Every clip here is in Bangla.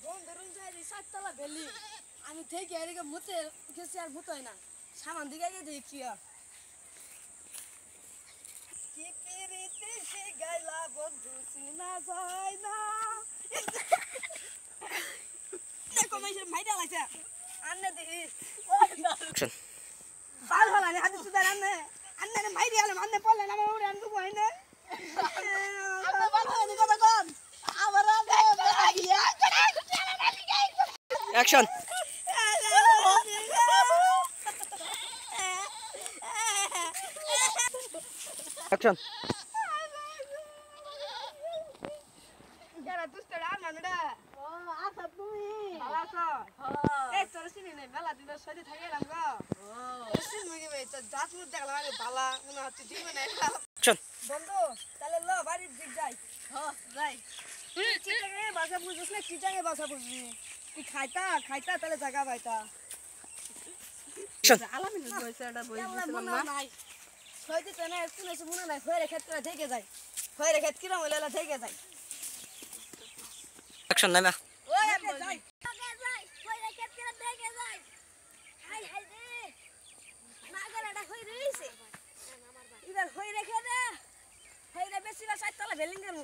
বন্ধুরুন যাই সাততলা বেলি আমি থেকে এদিকে মুতে গেছি আর মুতোই না সামান দিকে গিয়ে দেখি কি পিরিতি সে গাইলা বন্ধু সিনা যায় না দেখো মাইছে মাইডা লাগছে আন্নে দেখি বাল হলা নে হাতে সুদার আন্নে আন্নে মাইরি আলে আন্নে পড়লে না ওরে আনবো কইনে আন্নে বাল হলা নি কথা কোন আবার অ্যাকশন অ্যাকশন যারা দুষ্টরা মানুরা ও আচ্ছা তুমি ভালো আছো এই তোর সিনে নে মেলা দিন সইতে থাকেলাম গো ও সিন মগে ভাই তো দাঁত মুখ দেখলাম আরে বালা মনে হচ্ছে দিবে না অ্যাকশন বন্ধু তাহলে লো বাড়ির দিক যাই হ্যাঁ যাই চিটাকে ভাষা বুঝিস না চিটাকে ভাষা বুঝবি তুই খাইতা তাহলে জায়গা পাইতা আলামিন বইছে এটা বইছিলাম না নাই সইতে তো না একটু এসে মনে নাই হয়ে রেখে তোরা থেকে যায় হয়ে রেখে কিরম হইলা থেকে যায় অ্যাকশন নামা ওই যাই যাই হয়ে রেখে কিরম থেকে যায় হাই হাই রে মাগরাটা হই রইছে এবার হই রেখে দে হই রে বেশি বা সাততলা বিল্ডিং এর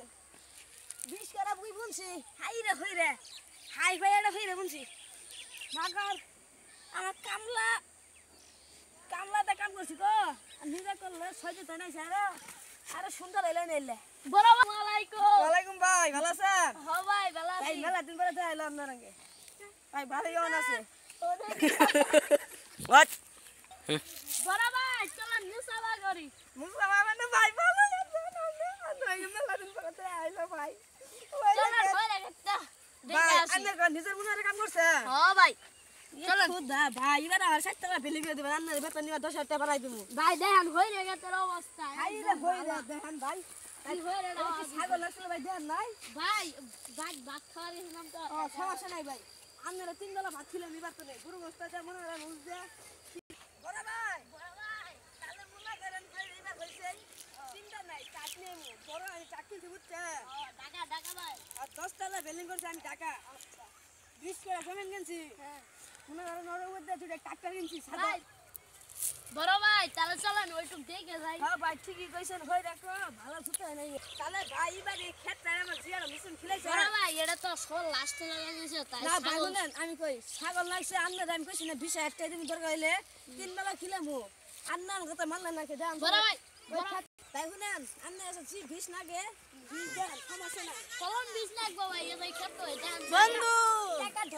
20 করা বুই বুনছি হাই রে হই রে হাই ভাইটা হই রে বুনছি মাগর আমার কামলাতে কাম করছি গো নিজে করলে সহ্য তো নাই স্যার আরে সুন্দর হইলে নিলে আসসালামু আলাইকুম ওয়ালাইকুম ভাই ভালো আছেন হ্যাঁ ভাই ভালো আছি ভাই মেলা দিন পরে যাইলাম আপনার সঙ্গে ভাই ভালোই অন আছে হোয়াট বড় ভাই চলো মুসাফা করি মুসা মানে ভাই ভালো আছে না মেলা দিন পরে যাইলাম ভাই চলো হইরে গেছে ভাই দেখে আসি আপনার নিজের মনে কাম করছে হ্যাঁ ভাই চলো খুদা ভাই এবার আর 60 টাকা ফেলে দিয়ে দিবেন আপনার বেতন নিবা 10,000 টাকা বাড়াই দিমু ভাই দেখেন হইরে গেছে অবস্থা হাই রে হই রে দেখেন ভাই কি হইরে এই কি ছাগল আসলে ভাই দেন নাই ভাই ভাই ভাত খাওয়ার নাম তো ও সমস্যা নাই ভাই আপনারা 3 বেলা ভাত খেলে নিবার তো নেই গরু গোশত যা মনে হয় নুজ দে বড় ভাই তাহলে মুলা করেন ভাই এবার হইছে চিন্তা নাই চাটনি মু বড় আমি চাকরি দিবুচ্ছে ঢাকা ঢাকা ভাই আর 10 তলা বিল্ডিং করছি আমি টাকা 20 করে জমিন কিনছি হ্যাঁ মনে করেন ওর মধ্যে দুটো ট্রাক্টর কিনছি সাদা ভাই বড় ভাই তাহলে চলেন ওইটুক দেখে যাই হ্যাঁ ভাই ঠিকই কইছেন হই রাখো ভালো সুতো নাই তাহলে ভাই এবারে ক্ষেত্রে আমার জিয়ার মিশন খিলাইছে বড় ভাই এটা তো সব লাস্ট লাগাইছে তাই না ভাই শুনেন আমি কই ছাগল লাগছে আন্না আমি কইছি না 20,000 টাকা দিন দরকার হইলে 3 বেলা খিলামু আন্নার কথা মানলেন না কে দাম বড় ভাই তাই শুনেন আন্না এসে 20 নাগে 20 দেন সমস্যা নাই চলন 20 লাখ ভাই এই ক্ষেত্র হই দেন বন্ধু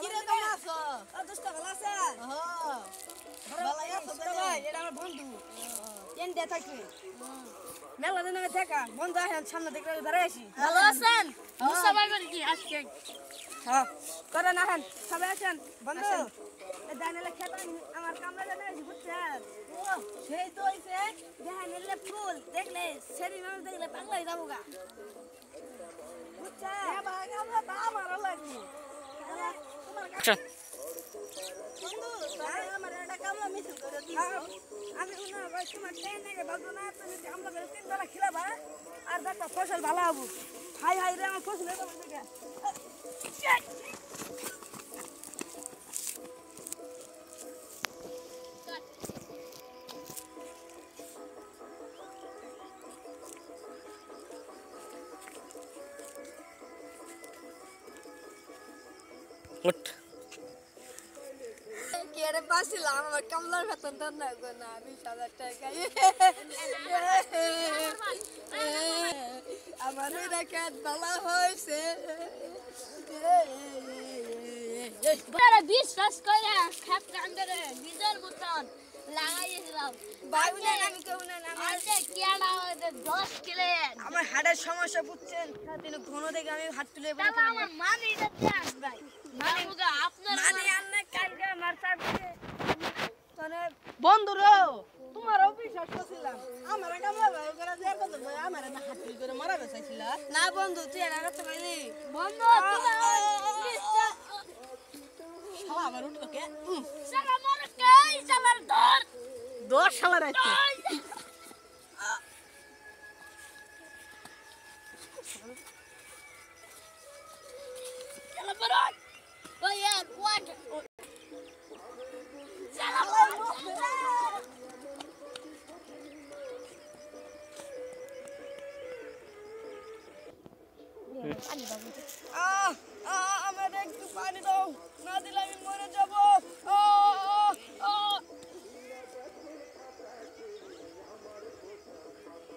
কি রে কেমন আছো ও দোস্ত ভালো আছে ভালো আছো ভাই এটা আমার বন্ধু এন দে থাকি মেলা দিন আগে দেখা বন্ধু আহেন সামনে দেখে দাঁড়াই আছি ভালো আছেন মুসাফা করি কি আজকে হ্যাঁ করেন আহেন সবাই আছেন বন্ধু জানালে খেতে আমার কামরা জানা আছে বুঝছেন সেই তো হইছে দেখেন এলে ফুল দেখলে সেরি মানুষ দেখলে পাগলাই যাবো গা বুঝছেন আমরা তো আমারও লাগবে অ্যাকশন বন্ধু আমার একটা কামলা মিছিল করে দিও আমি উনা ভাই তোমার ট্রেন থেকে বাজো না তুমি কামলা করে 3 বেলা খিলাবা আর দেখো ফসল ভালো হবো হাই হাই রে আমার ফসল এত দেখে উঠ কেড়ে পাছিলাম আমার কামলার বেতন তো না গো না 20,000 টাকা আমার রেখে বলা হয়েছে বড় বিশ্বাস করে খাপ কান্দরে নিজের মতন লাগাইছিলাম ভাই উনান আমি কেউ না আমার আজকে কিয়াড়া 10 কিলো আমার হাড়ের সমস্যা বুঝছেন দিন ঘন থেকে আমি হাত তুলে তাহলে আমার মানি দিতে আসবাই মামুগা আপনার মানে আন্না কালকে আমার সাথে মানে বন্ধুরো তোমার বিশ্বাস করছিলাম আমার কামলা ভাই করে যে কথা ভাই আমার না হাত তুলে করে মারা বেচাইছিল না বন্ধু তুই আর রাখতে পারলি বন্ধু বিশ্বাস শালা আমার উঠলো কে সালা মর কই সালার ধর 10 শালা রাইতে চলো বড় আমার একটু পানি দাও, না দিলে আমি